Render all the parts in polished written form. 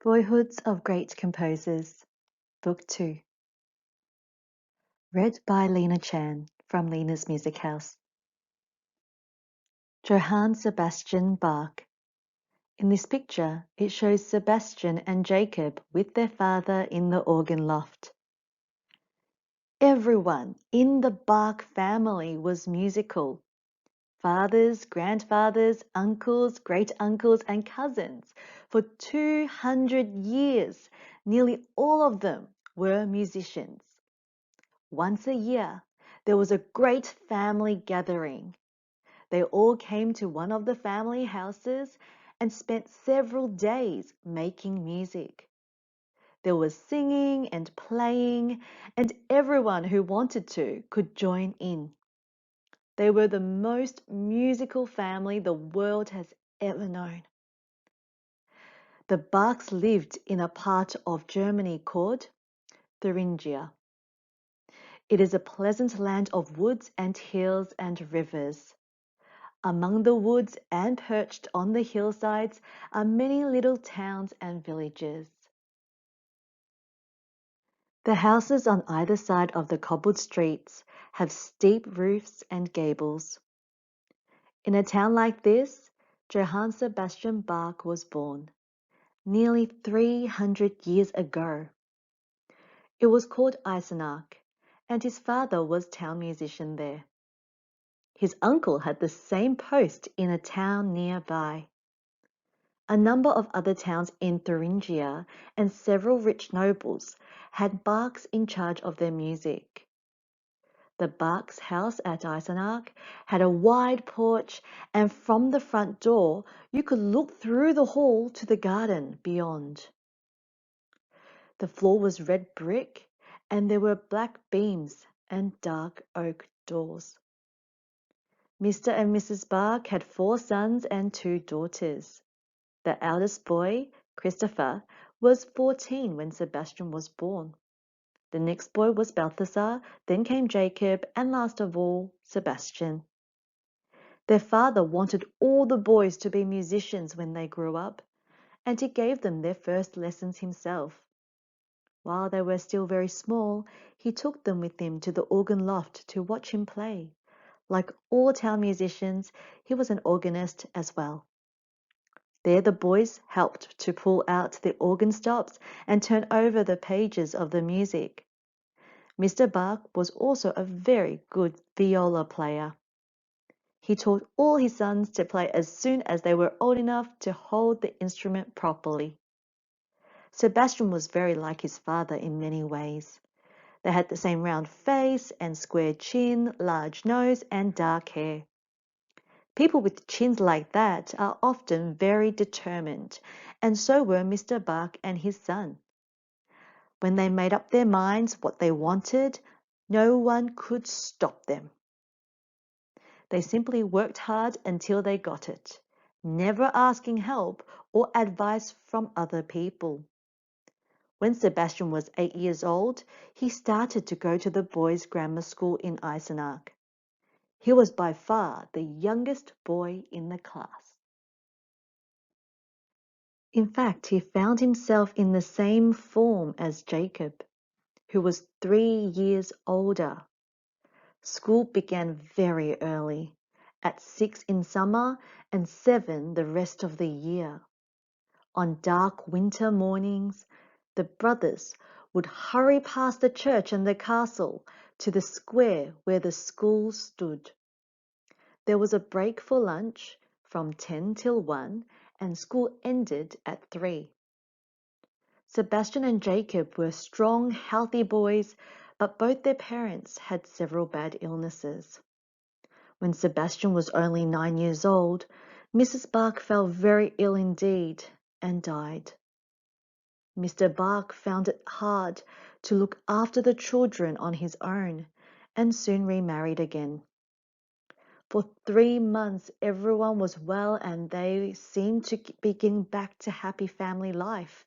Boyhoods of Great Composers, Book 2. Read by Lena Chan from Lena's Music House. Johann Sebastian Bach. In this picture, it shows Sebastian and Jacob with their father in the organ loft. Everyone in the Bach family was musical. Fathers, grandfathers, uncles, great-uncles, and cousins. For 200 years, nearly all of them were musicians. Once a year, there was a great family gathering. They all came to one of the family houses and spent several days making music. There was singing and playing, and everyone who wanted to could join in. They were the most musical family the world has ever known. The Bachs lived in a part of Germany called Thuringia. It is a pleasant land of woods and hills and rivers. Among the woods and perched on the hillsides are many little towns and villages. The houses on either side of the cobbled streets have steep roofs and gables. In a town like this, Johann Sebastian Bach was born, nearly 300 years ago. It was called Eisenach, and his father was town musician there. His uncle had the same post in a town nearby. A number of other towns in Thuringia and several rich nobles had Bachs in charge of their music. The Bach's house at Eisenach had a wide porch, and from the front door you could look through the hall to the garden beyond. The floor was red brick, and there were black beams and dark oak doors. Mr. and Mrs. Bach had 4 sons and 2 daughters. The eldest boy, Christopher, was 14 when Sebastian was born. The next boy was Balthasar, then came Jacob, and last of all, Sebastian. Their father wanted all the boys to be musicians when they grew up, and he gave them their first lessons himself. While they were still very small, he took them with him to the organ loft to watch him play. Like all town musicians, he was an organist as well. There the boys helped to pull out the organ stops and turn over the pages of the music. Mr. Bach was also a very good viola player. He taught all his sons to play as soon as they were old enough to hold the instrument properly. Sebastian was very like his father in many ways. They had the same round face and square chin, large nose, and dark hair. People with chins like that are often very determined, and so were Mr. Bach and his son. When they made up their minds what they wanted, no one could stop them. They simply worked hard until they got it, never asking help or advice from other people. When Sebastian was 8 years old, he started to go to the boys' grammar school in Eisenach. He was by far the youngest boy in the class. In fact, he found himself in the same form as Jacob, who was 3 years older. School began very early, at 6 in summer and 7 the rest of the year. On dark winter mornings, the brothers would hurry past the church and the castle to the square where the school stood. There was a break for lunch from 10 till 1, and school ended at 3. Sebastian and Jacob were strong, healthy boys, but both their parents had several bad illnesses. When Sebastian was only 9 years old, Mrs. Bach fell very ill indeed and died. Mr. Bach found it hard to look after the children on his own and soon remarried again. For 3 months, everyone was well and they seemed to be getting back to happy family life.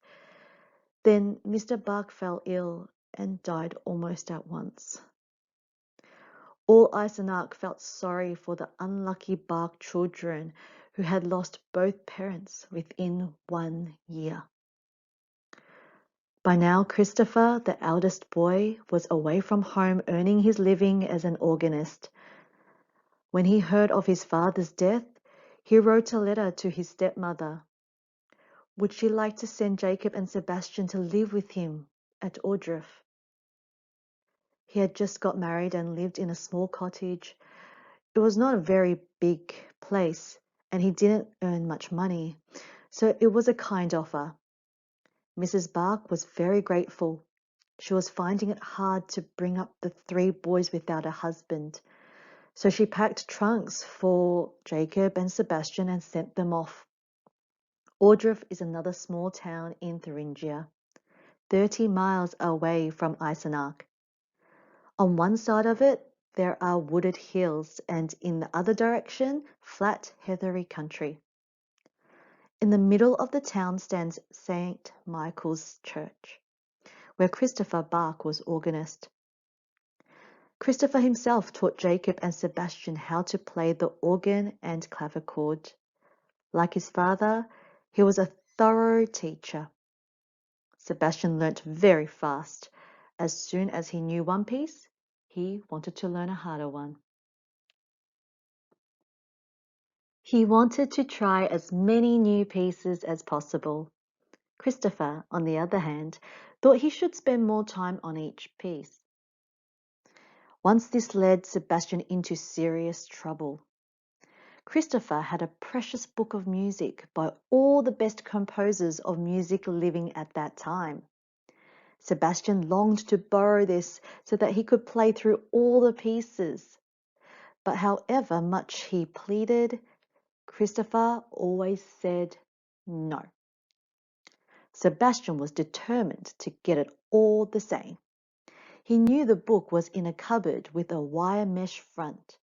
Then Mr. Bach fell ill and died almost at once. All Eisenach felt sorry for the unlucky Bach children who had lost both parents within 1 year. By now, Christopher, the eldest boy, was away from home earning his living as an organist. When he heard of his father's death, he wrote a letter to his stepmother. Would she like to send Jacob and Sebastian to live with him at Ordruff? He had just got married and lived in a small cottage. It was not a very big place, and he didn't earn much money, so it was a kind offer. Mrs. Bach was very grateful. She was finding it hard to bring up the 3 boys without a husband, so she packed trunks for Jacob and Sebastian and sent them off. Ordruff is another small town in Thuringia, 30 miles away from Eisenach. On one side of it, there are wooded hills, and in the other direction, flat, heathery country. In the middle of the town stands St. Michael's Church, where Christopher Bach was organist. Christopher himself taught Jacob and Sebastian how to play the organ and clavichord. Like his father, he was a thorough teacher. Sebastian learnt very fast. As soon as he knew one piece, he wanted to learn a harder one. He wanted to try as many new pieces as possible. Christopher, on the other hand, thought he should spend more time on each piece. Once this led Sebastian into serious trouble. Christopher had a precious book of music by all the best composers of music living at that time. Sebastian longed to borrow this so that he could play through all the pieces. But however much he pleaded, Christopher always said no. Sebastian was determined to get it all the same. He knew the book was in a cupboard with a wire mesh front.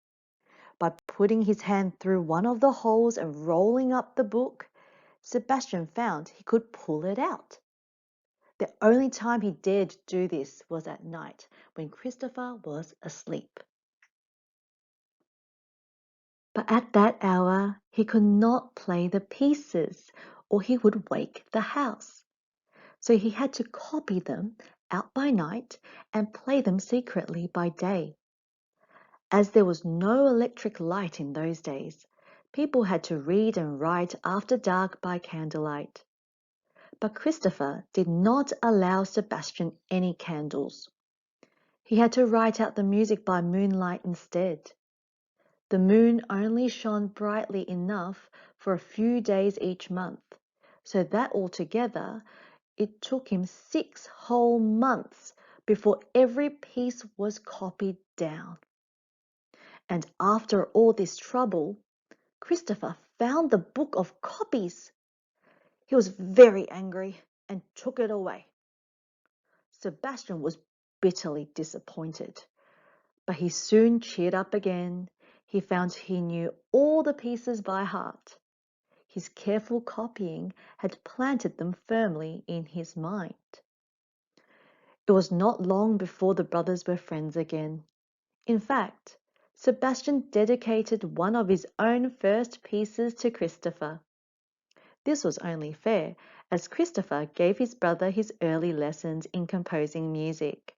By putting his hand through one of the holes and rolling up the book, Sebastian found he could pull it out. The only time he dared do this was at night, when Christopher was asleep. But at that hour he could not play the pieces, or he would wake the house. So he had to copy them out by night and play them secretly by day. As there was no electric light in those days, people had to read and write after dark by candlelight. But Christopher did not allow Sebastian any candles. He had to write out the music by moonlight instead. The moon only shone brightly enough for a few days each month, so that altogether it took him 6 whole months before every piece was copied down. And after all this trouble, Christopher found the book of copies. He was very angry and took it away. Sebastian was bitterly disappointed, but he soon cheered up again. He found he knew all the pieces by heart. His careful copying had planted them firmly in his mind. It was not long before the brothers were friends again. In fact, Sebastian dedicated one of his own first pieces to Christopher. This was only fair, as Christopher gave his brother his early lessons in composing music.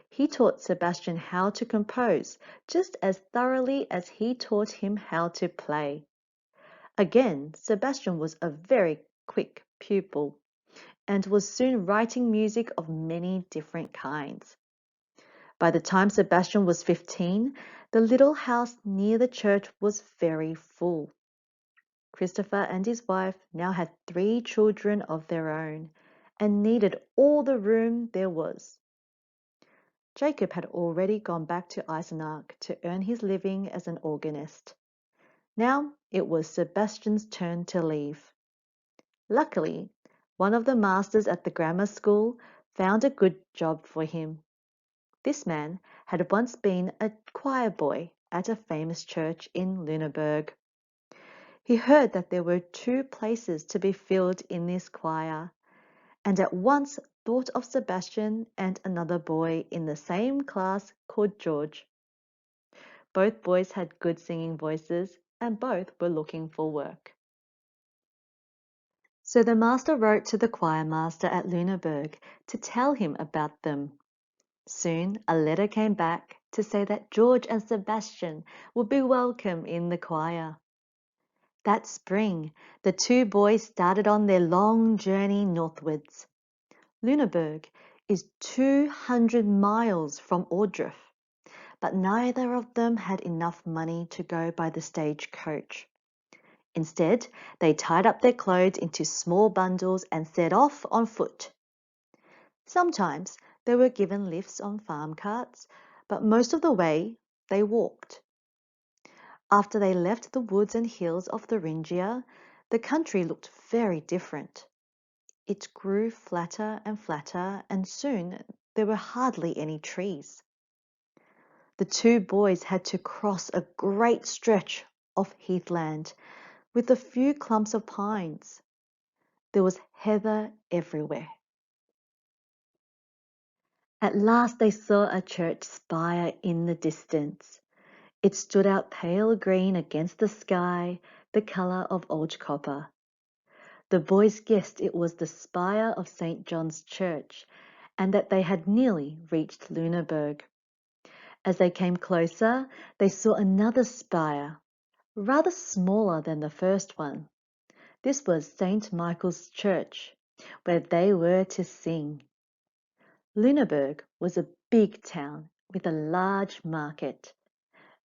He taught Sebastian how to compose just as thoroughly as he taught him how to play. Again, Sebastian was a very quick pupil and was soon writing music of many different kinds. By the time Sebastian was 15, the little house near the church was very full. Christopher and his wife now had 3 children of their own and needed all the room there was. Jacob had already gone back to Eisenach to earn his living as an organist. Now it was Sebastian's turn to leave. Luckily, one of the masters at the grammar school found a good job for him. This man had once been a choir boy at a famous church in Lüneburg. He heard that there were 2 places to be filled in this choir, and at once thought of Sebastian and another boy in the same class called George. Both boys had good singing voices, and both were looking for work. So the master wrote to the choir master at Lüneburg to tell him about them. Soon a letter came back to say that George and Sebastian would be welcome in the choir. That spring, the two boys started on their long journey northwards. Lüneburg is 200 miles from Ohrdruf, but neither of them had enough money to go by the stagecoach. Instead, they tied up their clothes into small bundles and set off on foot. Sometimes they were given lifts on farm carts, but most of the way they walked. After they left the woods and hills of Thuringia, the country looked very different. It grew flatter and flatter, and soon there were hardly any trees. The two boys had to cross a great stretch of heathland with a few clumps of pines. There was heather everywhere. At last they saw a church spire in the distance. It stood out pale green against the sky, the colour of old copper. The boys guessed it was the spire of St. John's Church, and that they had nearly reached Lüneburg. As they came closer, they saw another spire, rather smaller than the first one. This was St. Michael's Church, where they were to sing. Lüneburg was a big town with a large market.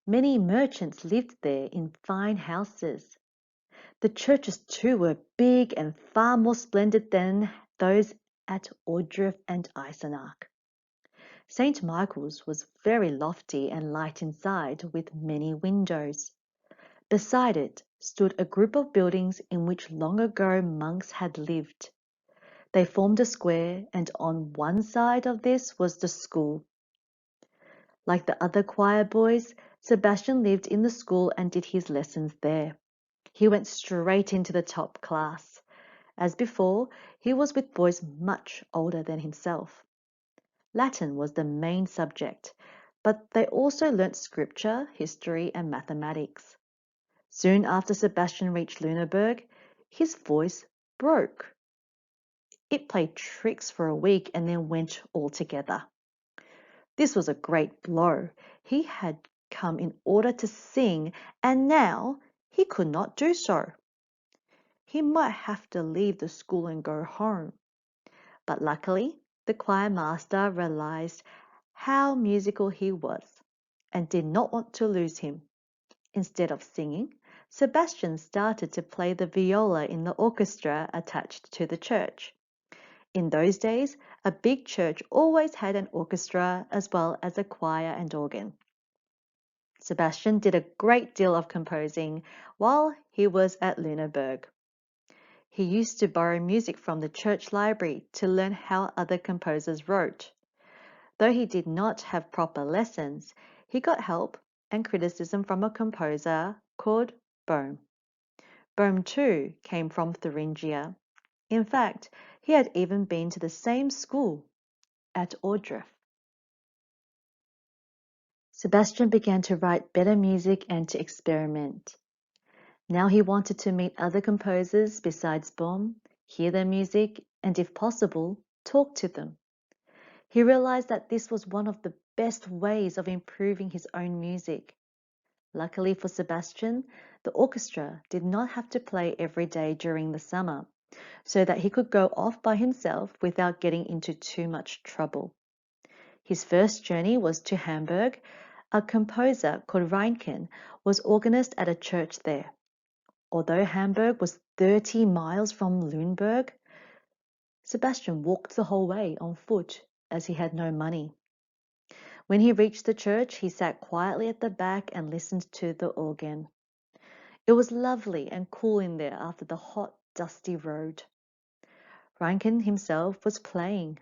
Many merchants lived there in fine houses. The churches too were big and far more splendid than those at Ohrdruf and Eisenach. St. Michael's was very lofty and light inside, with many windows. Beside it stood a group of buildings in which long ago monks had lived. They formed a square, and on one side of this was the school. Like the other choir boys, Sebastian lived in the school and did his lessons there. He went straight into the top class. As before, he was with boys much older than himself. Latin was the main subject, but they also learnt scripture, history, and mathematics. Soon after Sebastian reached Lüneburg, his voice broke. It played tricks for a week and then went altogether. This was a great blow. He had come in order to sing, and now he could not do so. He might have to leave the school and go home. But luckily, the choir master realized how musical he was and did not want to lose him. Instead of singing, Sebastian started to play the viola in the orchestra attached to the church. In those days, a big church always had an orchestra as well as a choir and organ. Sebastian did a great deal of composing while he was at Lüneburg. He used to borrow music from the church library to learn how other composers wrote. Though he did not have proper lessons, he got help and criticism from a composer called Bohm. Bohm too came from Thuringia. In fact, he had even been to the same school at Ohrdruf. Sebastian began to write better music and to experiment. Now he wanted to meet other composers besides Bohm, hear their music, and if possible, talk to them. He realized that this was one of the best ways of improving his own music. Luckily for Sebastian, the orchestra did not have to play every day during the summer, so that he could go off by himself without getting into too much trouble. His first journey was to Hamburg. A composer called Reinken was organist at a church there. Although Hamburg was 30 miles from Lüneburg, Sebastian walked the whole way on foot as he had no money. When he reached the church, he sat quietly at the back and listened to the organ. It was lovely and cool in there after the hot, dusty road. Reinken himself was playing.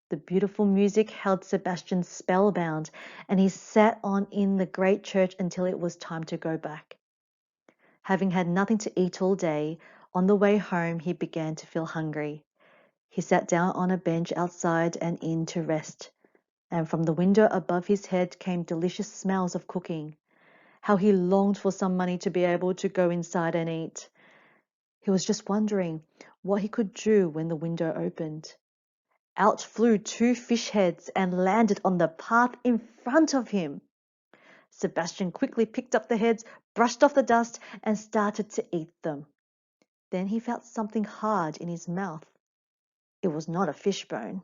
The beautiful music held Sebastian spellbound, and he sat on in the great church until it was time to go back. Having had nothing to eat all day, on the way home he began to feel hungry. He sat down on a bench outside and in to rest, and from the window above his head came delicious smells of cooking. How he longed for some money to be able to go inside and eat. He was just wondering what he could do when the window opened. Out flew two fish heads and landed on the path in front of him. Sebastian quickly picked up the heads, brushed off the dust, and started to eat them. Then he felt something hard in his mouth. It was not a fish bone,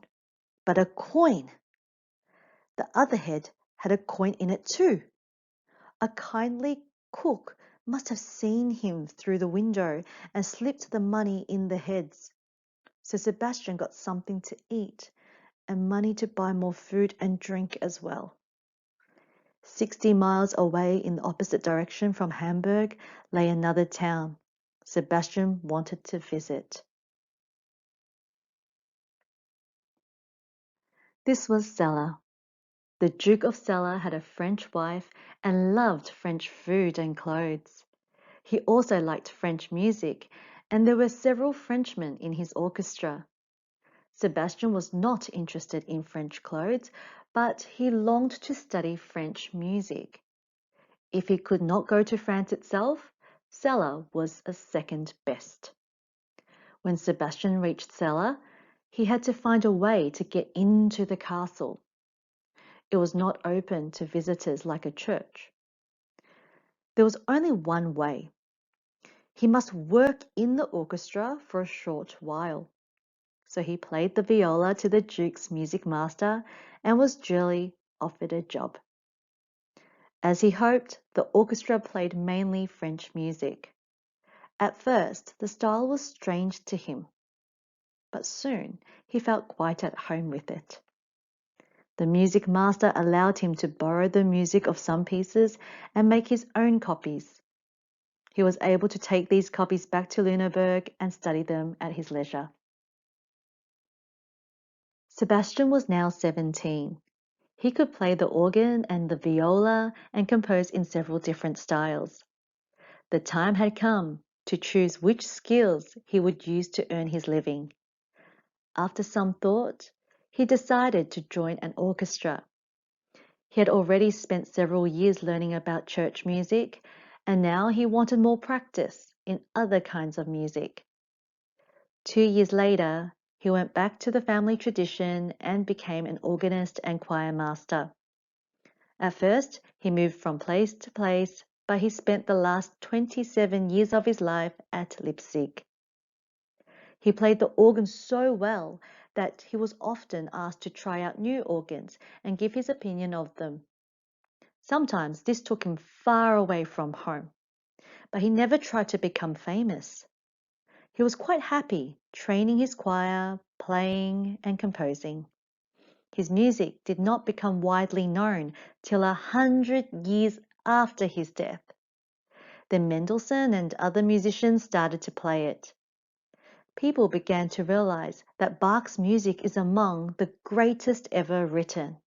but a coin. The other head had a coin in it too. A kindly cook must have seen him through the window and slipped the money in the heads. So Sebastian got something to eat and money to buy more food and drink as well. 60 miles away in the opposite direction from Hamburg lay another town Sebastian wanted to visit. This was Stella. The Duke of Stella had a French wife and loved French food and clothes. He also liked French music, and there were several Frenchmen in his orchestra. Sebastian was not interested in French clothes, but he longed to study French music. If he could not go to France itself, Stella was a second best. When Sebastian reached Stella, he had to find a way to get into the castle. It was not open to visitors like a church. There was only one way. He must work in the orchestra for a short while. So he played the viola to the Duke's music master and was duly offered a job. As he hoped, the orchestra played mainly French music. At first, the style was strange to him, but soon he felt quite at home with it. The music master allowed him to borrow the music of some pieces and make his own copies. He was able to take these copies back to Lüneburg and study them at his leisure. Sebastian was now 17. He could play the organ and the viola and compose in several different styles. The time had come to choose which skills he would use to earn his living. After some thought, he decided to join an orchestra. He had already spent several years learning about church music, and now he wanted more practice in other kinds of music. 2 years later, he went back to the family tradition and became an organist and choir master. At first, he moved from place to place, but he spent the last 27 years of his life at Leipzig. He played the organ so well that he was often asked to try out new organs and give his opinion of them. Sometimes this took him far away from home, but he never tried to become famous. He was quite happy training his choir, playing and composing. His music did not become widely known till 100 years after his death. Then Mendelssohn and other musicians started to play it. People began to realize that Bach's music is among the greatest ever written.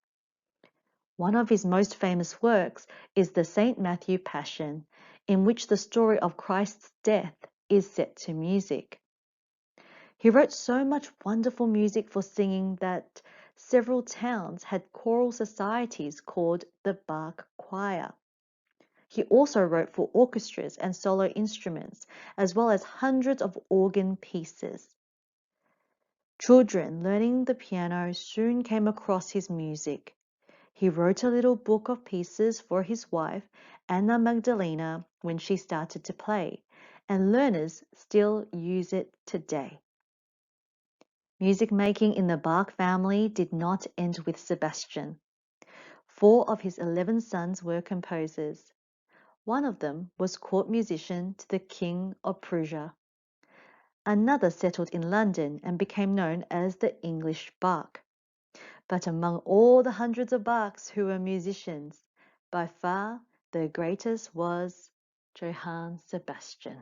One of his most famous works is the St. Matthew Passion, in which the story of Christ's death is set to music. He wrote so much wonderful music for singing that several towns had choral societies called the Bach Choir. He also wrote for orchestras and solo instruments, as well as hundreds of organ pieces. Children learning the piano soon came across his music. He wrote a little book of pieces for his wife, Anna Magdalena, when she started to play, and learners still use it today. Music making in the Bach family did not end with Sebastian. 4 of his 11 sons were composers. One of them was court musician to the King of Prussia. Another settled in London and became known as the English Bach. But among all the hundreds of Bachs who were musicians, by far the greatest was Johann Sebastian.